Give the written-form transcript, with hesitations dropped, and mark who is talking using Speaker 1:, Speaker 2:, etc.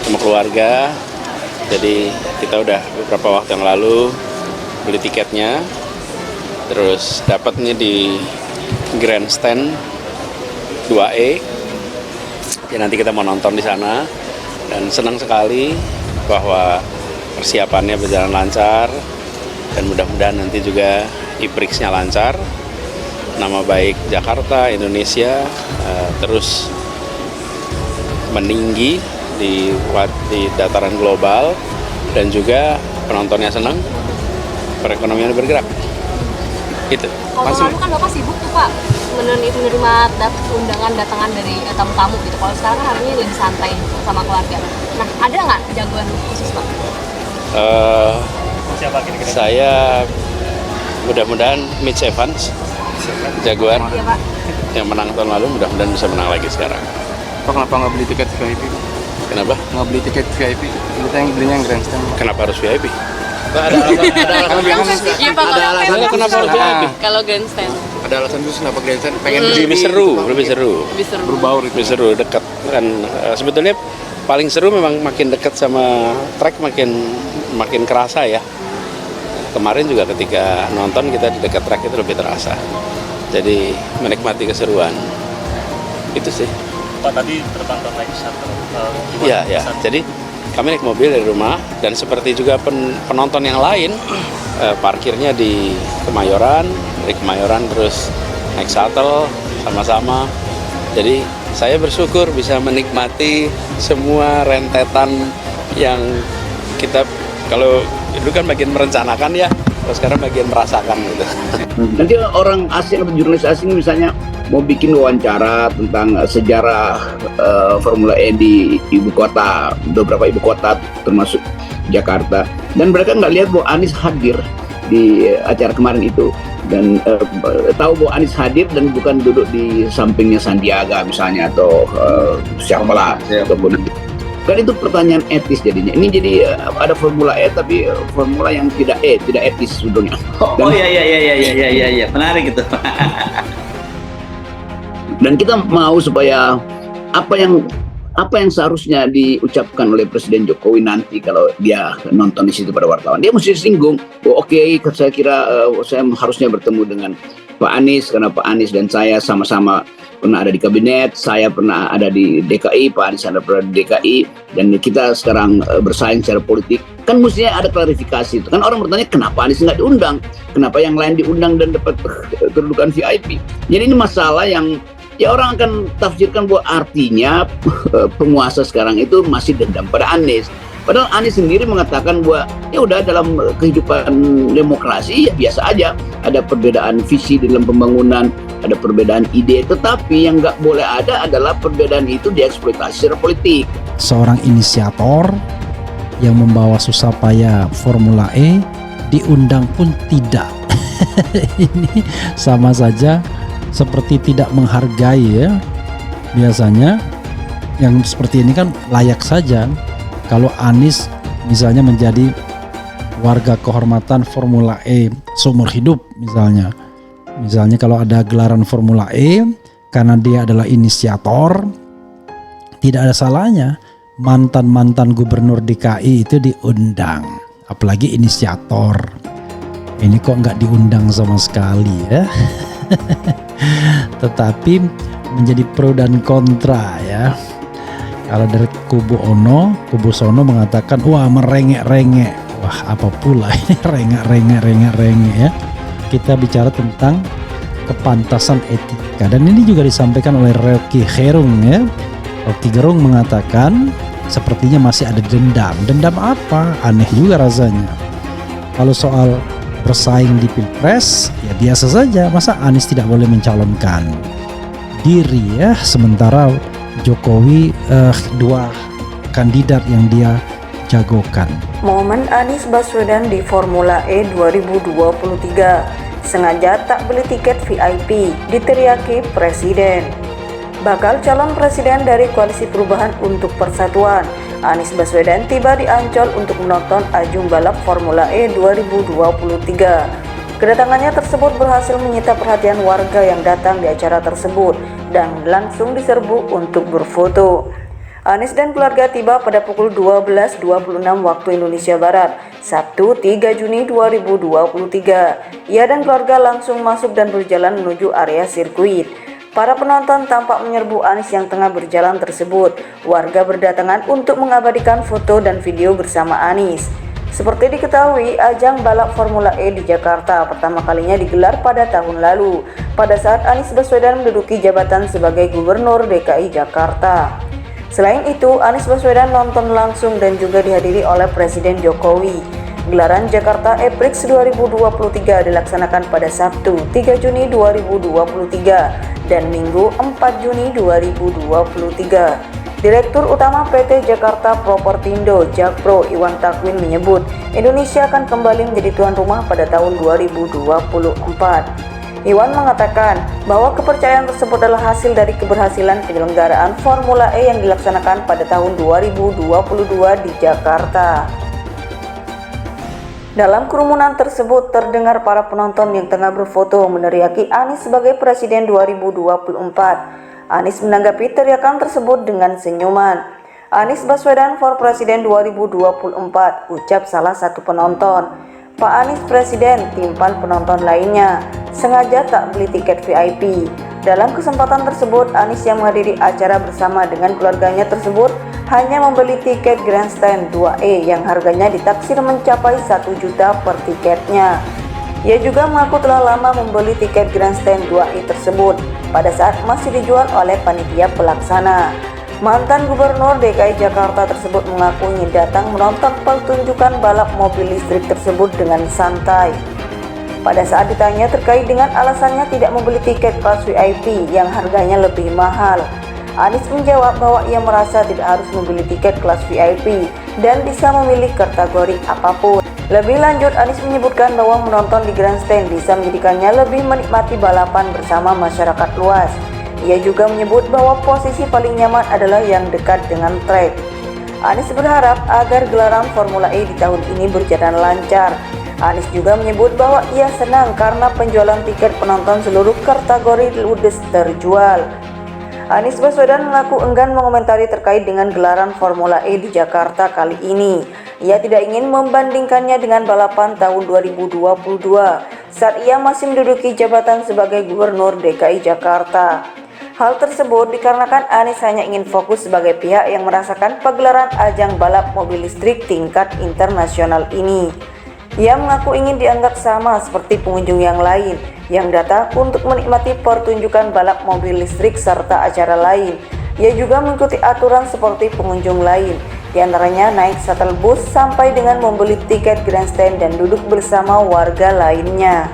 Speaker 1: sama keluarga. Jadi kita udah beberapa waktu yang lalu beli tiketnya, terus dapatnya di Grandstand 2E. Ya nanti kita mau nonton di sana dan senang sekali bahwa persiapannya berjalan lancar dan mudah-mudahan nanti juga IPRIX-nya lancar. Nama baik Jakarta, Indonesia terus meninggi di dataran global dan juga penontonnya senang, perekonomian bergerak. Gitu.
Speaker 2: Kalau lalu kan Bapak sibuk tuh Pak menerima undangan datangan dari tamu-tamu gitu. Kalau sekarang hari ini lebih santai sama keluarga. Nah, ada nggak jagoan khusus Pak?
Speaker 3: Siapa kira-kira?
Speaker 1: Saya mudah-mudahan Mitch Evans, jagoan
Speaker 2: Iya Pak.
Speaker 1: yang menang tahun lalu, mudah-mudahan bisa menang lagi sekarang.
Speaker 4: Pak, kenapa nggak beli tiket VIP?
Speaker 1: Kenapa?
Speaker 4: Nggak beli tiket VIP? Kita yang belinya yang grandstand.
Speaker 1: Kenapa harus VIP?
Speaker 5: Ada alasan
Speaker 2: Iya Pak,
Speaker 5: ada alasan
Speaker 1: Kenapa harus VIP?
Speaker 2: kalau grandstand
Speaker 5: ada alasan khusus kenapa grandstand pengen
Speaker 1: Lebih seru, lebih seru.
Speaker 2: lebih seru.
Speaker 4: Berbaur itu.
Speaker 1: Lebih seru, dekat kan. Sebetulnya paling seru memang makin dekat sama track, makin kerasa ya. Kemarin juga ketika nonton kita di dekat track itu lebih terasa. Jadi menikmati keseruan. Itu sih.
Speaker 3: Pak tadi terpantau naik shuttle.
Speaker 1: Iya, ya. Jadi kami naik mobil dari rumah dan seperti juga penonton yang lain, parkirnya di Kemayoran, dari Kemayoran terus naik shuttle sama-sama. Jadi saya bersyukur bisa menikmati semua rentetan yang kita, kalau dulu kan bagian merencanakan ya, terus sekarang bagian merasakan gitu.
Speaker 6: Nanti orang asing atau jurnalis asing misalnya mau bikin wawancara tentang sejarah Formula E di ibu kota, beberapa ibu kota termasuk Jakarta, dan mereka nggak lihat bahwa Anies hadir di acara kemarin itu, dan tahu bahwa Anies hadir dan bukan duduk di sampingnya Sandiaga misalnya atau siapalah ataupun kan itu pertanyaan etis jadinya. Ini jadi ada Formula E tapi formula yang tidak etis sebetulnya.
Speaker 7: Oh iya, menarik itu.
Speaker 6: Dan kita mau supaya apa yang seharusnya diucapkan oleh Presiden Jokowi nanti kalau dia nonton di situ pada wartawan, dia mesti singgung. Oh, oke, saya kira saya harusnya bertemu dengan Pak Anies karena Pak Anies dan saya sama-sama pernah ada di kabinet, saya pernah ada di DKI, Pak Anies ada pernah di DKI, dan kita sekarang bersaing secara politik. Kan mestinya ada klarifikasi itu. Kan orang bertanya kenapa Anies nggak diundang, kenapa yang lain diundang dan dapat kedudukan VIP. Jadi ini masalah yang ya orang akan tafsirkan bahwa artinya penguasa sekarang itu masih dendam pada Anies. Padahal Anies sendiri mengatakan bahwa ya udah dalam kehidupan demokrasi ya biasa aja. Ada perbedaan visi dalam pembangunan, ada perbedaan ide, tetapi yang nggak boleh ada adalah perbedaan itu dieksploitasi secara politik.
Speaker 8: Seorang inisiator yang membawa susah payah Formula E diundang pun tidak. Ini sama saja seperti tidak menghargai ya. Biasanya yang seperti ini kan layak saja kalau Anies misalnya menjadi warga kehormatan Formula E seumur hidup misalnya. Misalnya kalau ada gelaran Formula E karena dia adalah inisiator, tidak ada salahnya mantan-mantan gubernur DKI itu diundang, apalagi inisiator. Ini kok nggak diundang sama sekali ya. Tetapi menjadi pro dan kontra ya. Kalau dari kubu kubu Sono mengatakan wah merengek-rengek. Wah apa pula ini rengek-rengek ya. Kita bicara tentang kepantasan etika dan ini juga disampaikan oleh Rocky Gerung ya. Rocky Gerung mengatakan sepertinya masih ada dendam. Dendam apa? Aneh juga rasanya. Kalau soal bersaing di Pilpres ya biasa saja, masa Anies tidak boleh mencalonkan diri ya, sementara Jokowi dua kandidat yang dia jagokan.
Speaker 9: Momen Anies Baswedan di Formula E 2023, sengaja tak beli tiket VIP, diteriaki Presiden. Bakal calon presiden dari Koalisi Perubahan untuk Persatuan, Anies Baswedan tiba di Ancol untuk menonton ajang balap Formula E 2023. Kedatangannya tersebut berhasil menyita perhatian warga yang datang di acara tersebut dan langsung diserbu untuk berfoto. Anies dan keluarga tiba pada pukul 12.26 waktu Indonesia Barat, Sabtu 3 Juni 2023. Ia dan keluarga langsung masuk dan berjalan menuju area sirkuit. Para penonton tampak menyerbu Anies yang tengah berjalan tersebut. Warga berdatangan untuk mengabadikan foto dan video bersama Anies. Seperti diketahui, ajang balap Formula E di Jakarta pertama kalinya digelar pada tahun lalu, pada saat Anies Baswedan menduduki jabatan sebagai Gubernur DKI Jakarta. Selain itu, Anies Baswedan nonton langsung dan juga dihadiri oleh Presiden Jokowi. Gelaran Jakarta E-Prix 2023 dilaksanakan pada Sabtu 3 Juni 2023 dan Minggu 4 Juni 2023. Direktur Utama PT Jakarta Propertindo Jakpro Iwan Takwin menyebut Indonesia akan kembali menjadi tuan rumah pada tahun 2024. Iwan mengatakan bahwa kepercayaan tersebut adalah hasil dari keberhasilan penyelenggaraan Formula E yang dilaksanakan pada tahun 2022 di Jakarta. Dalam kerumunan tersebut terdengar para penonton yang tengah berfoto meneriaki Anies sebagai Presiden 2024. Anies menanggapi teriakan tersebut dengan senyuman. Anies Baswedan for Presiden 2024, ucap salah satu penonton. Pak Anies Presiden, timpal penonton lainnya. Sengaja tak beli tiket VIP. Dalam kesempatan tersebut, Anies yang menghadiri acara bersama dengan keluarganya tersebut hanya membeli tiket Grandstand 2E yang harganya ditaksir mencapai 1 juta per tiketnya. Ia juga mengaku telah lama membeli tiket Grandstand 2E tersebut pada saat masih dijual oleh panitia pelaksana. Mantan Gubernur DKI Jakarta tersebut mengaku ingin datang menonton pertunjukan balap mobil listrik tersebut dengan santai. Pada saat ditanya terkait dengan alasannya tidak membeli tiket kelas VIP yang harganya lebih mahal, Anies menjawab bahwa ia merasa tidak harus membeli tiket kelas VIP dan bisa memilih kategori apapun. Lebih lanjut, Anies menyebutkan bahwa menonton di grandstand bisa menjadikannya lebih menikmati balapan bersama masyarakat luas. Ia juga menyebut bahwa posisi paling nyaman adalah yang dekat dengan trek. Anies berharap agar gelaran Formula E di tahun ini berjalan lancar. Anies juga menyebut bahwa ia senang karena penjualan tiket penonton seluruh kategori ludes terjual. Anies Baswedan mengaku enggan mengomentari terkait dengan gelaran Formula E di Jakarta kali ini. Ia tidak ingin membandingkannya dengan balapan tahun 2022 saat ia masih menduduki jabatan sebagai Gubernur DKI Jakarta. Hal tersebut dikarenakan Anies hanya ingin fokus sebagai pihak yang merasakan pagelaran ajang balap mobil listrik tingkat internasional ini. Ia mengaku ingin dianggap sama seperti pengunjung yang lain yang datang untuk menikmati pertunjukan balap mobil listrik serta acara lain. Ia juga mengikuti aturan seperti pengunjung lain, diantaranya naik shuttle bus sampai dengan membeli tiket grandstand dan duduk bersama warga lainnya.